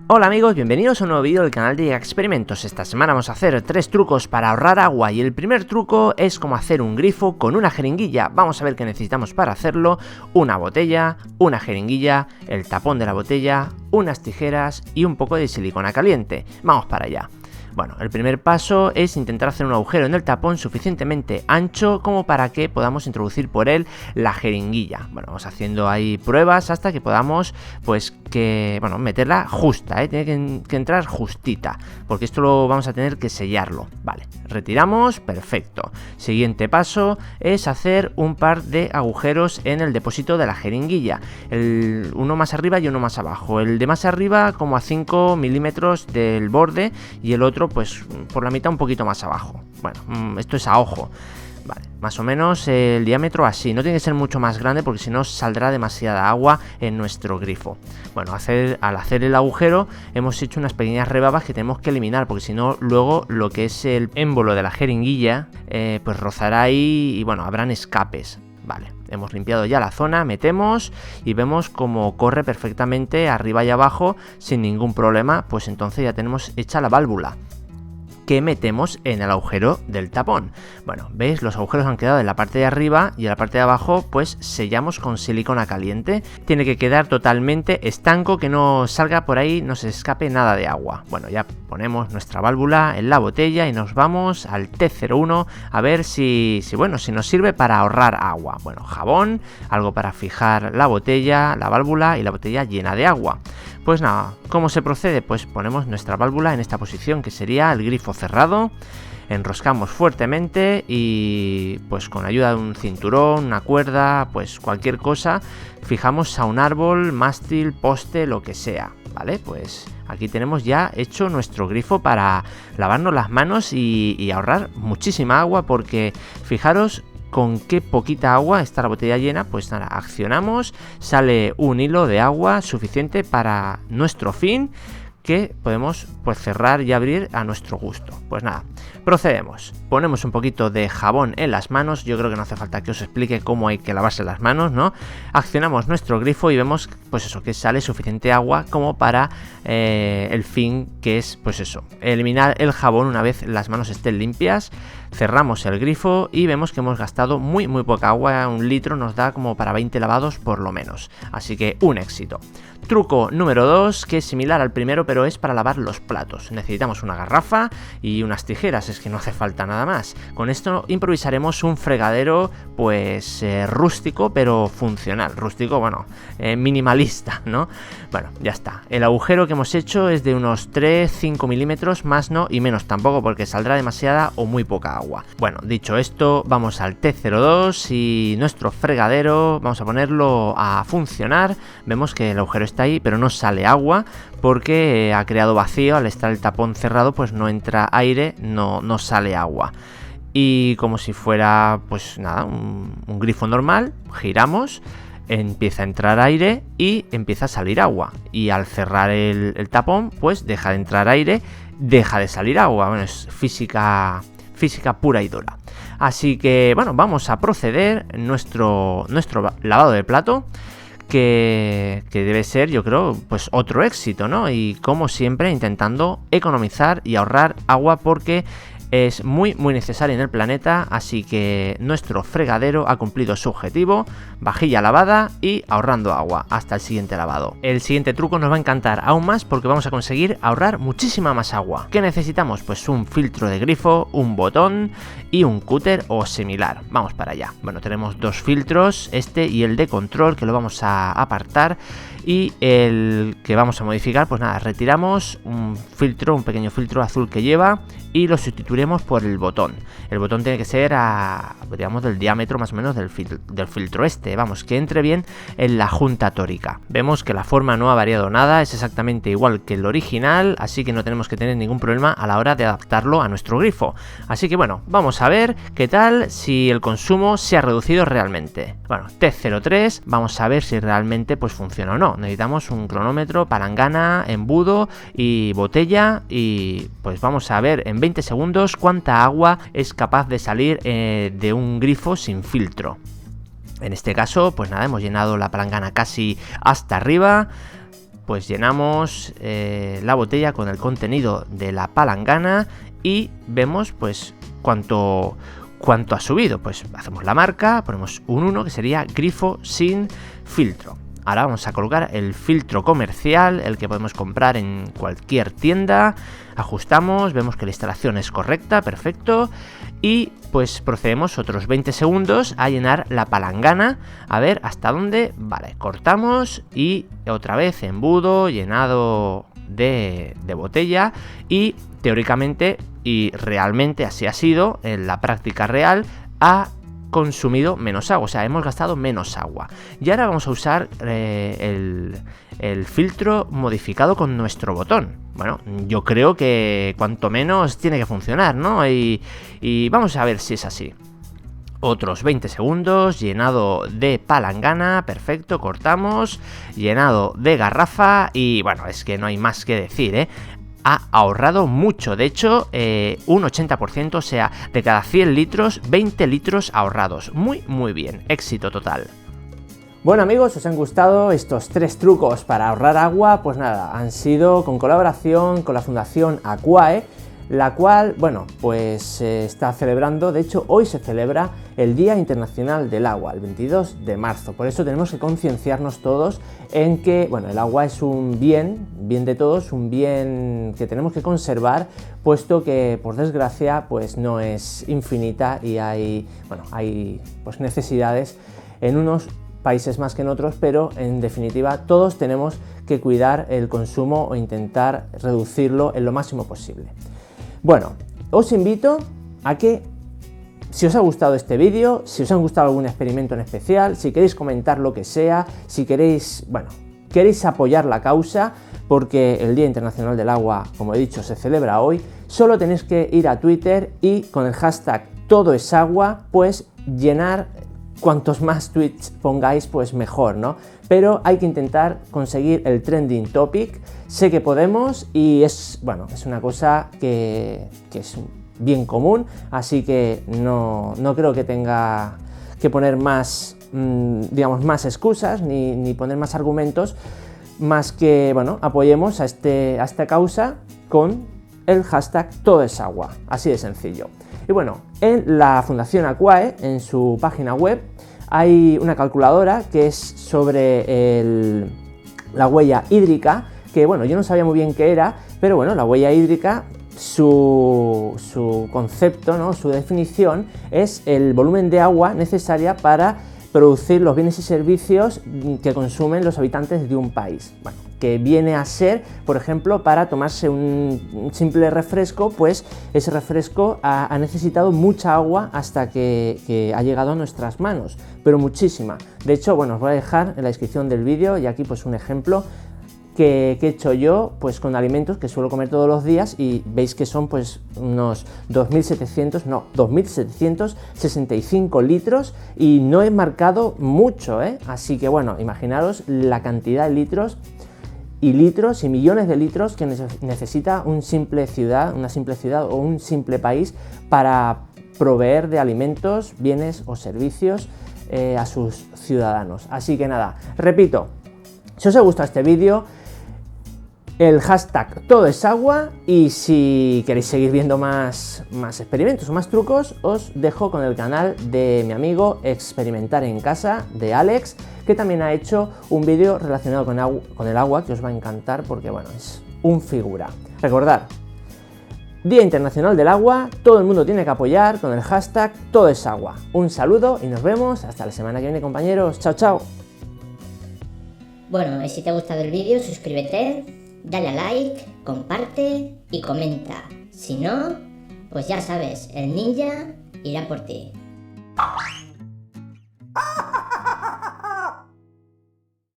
Hola amigos, bienvenidos a un nuevo vídeo del canal de Experimentos. Esta semana vamos a hacer 3 trucos para ahorrar agua y el primer truco es cómo hacer un grifo con una jeringuilla. Vamos a ver qué necesitamos para hacerlo: una botella, una jeringuilla, el tapón de la botella, unas tijeras y un poco de silicona caliente. Vamos para allá. Bueno, el primer paso es intentar hacer un agujero en el tapón suficientemente ancho como para que podamos introducir por él la jeringuilla. Bueno, vamos haciendo ahí pruebas hasta que podamos, meterla justa, tiene que entrar justita, porque esto lo vamos a tener que sellarlo. Vale, retiramos, perfecto. Siguiente paso es hacer un par de agujeros en el depósito de la jeringuilla, uno más arriba y uno más abajo. El de más arriba como a 5 milímetros del borde y el otro pues por la mitad un poquito más abajo. Bueno, esto es a ojo. Vale, más o menos el diámetro así, no tiene que ser mucho más grande porque si no saldrá demasiada agua en nuestro grifo. Bueno, al hacer el agujero hemos hecho unas pequeñas rebabas que tenemos que eliminar, porque si no luego lo que es el émbolo de la jeringuilla pues rozará ahí y bueno, habrán escapes. Vale, hemos limpiado ya la zona, metemos y vemos cómo corre perfectamente arriba y abajo sin ningún problema. Pues entonces ya tenemos hecha la válvula que metemos en el agujero del tapón. Bueno, veis, los agujeros han quedado en la parte de arriba y en la parte de abajo pues sellamos con silicona caliente. Tiene que quedar totalmente estanco, que no salga por ahí, no se escape nada de agua. Bueno, ya ponemos nuestra válvula en la botella y nos vamos al T01 a ver si nos sirve para ahorrar agua. Bueno, jabón, algo para fijar la botella, la válvula y la botella llena de agua. Pues nada, ¿cómo se procede? Pues ponemos nuestra válvula en esta posición, que sería el grifo cerrado, enroscamos fuertemente y pues con ayuda de un cinturón, una cuerda, pues cualquier cosa, fijamos a un árbol, mástil, poste, lo que sea, ¿vale? Pues aquí tenemos ya hecho nuestro grifo para lavarnos las manos y ahorrar muchísima agua, porque fijaros con qué poquita agua está la botella llena. Pues nada, accionamos, sale un hilo de agua suficiente para nuestro fin, que podemos pues cerrar y abrir a nuestro gusto. Pues nada, procedemos. Ponemos un poquito de jabón en las manos. Yo creo que no hace falta que os explique cómo hay que lavarse las manos, ¿no? Accionamos nuestro grifo y vemos pues eso, que sale suficiente agua como para el fin, que es pues eso, eliminar el jabón una vez las manos estén limpias. Cerramos el grifo y vemos que hemos gastado muy poca agua. 1 litro nos da como para 20 lavados por lo menos, así que un éxito. Truco número 2, que es similar al primero, pero es para lavar los platos. Necesitamos una garrafa y unas tijeras, es que no hace falta nada más. Con esto improvisaremos un fregadero pues rústico pero funcional. Rústico, bueno, minimalista, ¿no? Bueno, ya está. El agujero que hemos hecho es de unos 3-5 milímetros, más no y menos tampoco, porque saldrá demasiada o muy poca agua. Bueno, dicho esto, vamos al T02 y nuestro fregadero vamos a ponerlo a funcionar. Vemos que el agujero está ahí, pero no sale agua porque ha creado vacío. Al estar el tapón cerrado pues no entra aire, no sale agua. Y como si fuera pues nada, un grifo normal, giramos, empieza a entrar aire y empieza a salir agua. Y al cerrar el tapón pues deja de entrar aire, deja de salir agua. Bueno, es física pura y dura. Así que bueno, vamos a proceder nuestro lavado de plato, que debe ser, yo creo, pues otro éxito, ¿no? Y como siempre intentando economizar y ahorrar agua, porque es muy necesaria en el planeta. Así que nuestro fregadero ha cumplido su objetivo: vajilla lavada y ahorrando agua. Hasta el siguiente lavado. El siguiente truco nos va a encantar aún más, porque vamos a conseguir ahorrar muchísima más agua. ¿Qué necesitamos? Pues un filtro de grifo, un botón y un cúter o similar. Vamos para allá. Bueno, tenemos 2 filtros, este y el de control, que lo vamos a apartar, y el que vamos a modificar, pues nada, retiramos un pequeño filtro azul que lleva y lo sustituiremos por el botón. El botón tiene que ser digamos del diámetro más o menos del filtro este, vamos, que entre bien en la junta tórica. Vemos que la forma no ha variado nada, es exactamente igual que el original, así que no tenemos que tener ningún problema a la hora de adaptarlo a nuestro grifo. Así que bueno, vamos a ver qué tal, si el consumo se ha reducido realmente. Bueno, T03, vamos a ver si realmente pues funciona o no. Necesitamos un cronómetro, palangana, embudo y botella, y pues vamos a ver en 20 segundos cuánta agua es capaz de salir de un grifo sin filtro. En este caso, pues nada, hemos llenado la palangana casi hasta arriba. pues llenamos la botella con el contenido de la palangana y vemos pues cuánto ha subido. Pues hacemos la marca, ponemos un 1, que sería grifo sin filtro. Ahora vamos a colocar el filtro comercial, el que podemos comprar en cualquier tienda. Ajustamos, vemos que la instalación es correcta, perfecto. Y pues procedemos otros 20 segundos a llenar la palangana. A ver hasta dónde. Vale, cortamos y otra vez embudo, llenado de botella. Y teóricamente y realmente así ha sido, en la práctica real, ha consumido menos agua, o sea, hemos gastado menos agua. Y ahora vamos a usar el filtro modificado con nuestro botón. Bueno, yo creo que cuanto menos tiene que funcionar, ¿no? Y vamos a ver si es así. Otros 20 segundos, llenado de palangana, perfecto, cortamos, llenado de garrafa y bueno, es que no hay más que decir, ¿eh? Ha ahorrado mucho, de hecho un 80%, o sea, de cada 100 litros, 20 litros ahorrados. Muy bien, éxito total. Bueno amigos, ¿os han gustado estos 3 trucos para ahorrar agua? Pues nada, han sido con colaboración con la Fundación Aquae, la cual, bueno, pues se está celebrando, de hecho hoy se celebra el Día Internacional del Agua, el 22 de marzo, por eso tenemos que concienciarnos todos en que, bueno, el agua es un bien de todos, un bien que tenemos que conservar, puesto que, por desgracia, pues no es infinita y hay pues necesidades en unos países más que en otros, pero en definitiva todos tenemos que cuidar el consumo o intentar reducirlo en lo máximo posible. Bueno, os invito a que, si os ha gustado este vídeo, si os ha gustado algún experimento en especial, si queréis comentar lo que sea, si queréis, bueno, queréis apoyar la causa, porque el Día Internacional del Agua, como he dicho, se celebra hoy, solo tenéis que ir a Twitter y con el hashtag #todoesagua, pues llenar cuantos más tweets pongáis, pues mejor, ¿no? Pero hay que intentar conseguir el trending topic. Sé que podemos y es, bueno, es una cosa que es bien común, así que no creo que tenga que poner más, digamos, más excusas ni poner más argumentos, más que, bueno, apoyemos a esta causa con el hashtag #todoesagua, así de sencillo. Y bueno, en la Fundación Aquae, en su página web, hay una calculadora que es sobre la huella hídrica, que bueno, yo no sabía muy bien qué era, pero bueno, la huella hídrica, su concepto, ¿no? Su definición es el volumen de agua necesaria para producir los bienes y servicios que consumen los habitantes de un país. Bueno, que viene a ser, por ejemplo, para tomarse un simple refresco, pues ese refresco ha necesitado mucha agua hasta que ha llegado a nuestras manos, pero muchísima. De hecho, bueno, os voy a dejar en la descripción del vídeo y aquí pues un ejemplo que he hecho yo pues con alimentos que suelo comer todos los días y veis que son pues unos 2.765 litros y no he marcado mucho, así que bueno, imaginaros la cantidad de litros y millones de litros que necesita una simple ciudad o un simple país para proveer de alimentos, bienes o servicios a sus ciudadanos. Así que nada, repito, si os ha gustado este vídeo, el hashtag #todoesagua, y si queréis seguir viendo más experimentos o más trucos, os dejo con el canal de mi amigo Experimentar en Casa, de Alex, que también ha hecho un vídeo relacionado con el agua, que os va a encantar porque bueno, es un figura. Recordad, Día Internacional del Agua, todo el mundo tiene que apoyar con el hashtag #todoesagua. Un saludo y nos vemos hasta la semana que viene, compañeros. Chao, chao. Bueno, y si te ha gustado el vídeo, suscríbete, dale a like, comparte y comenta. Si no, pues ya sabes, el ninja irá por ti.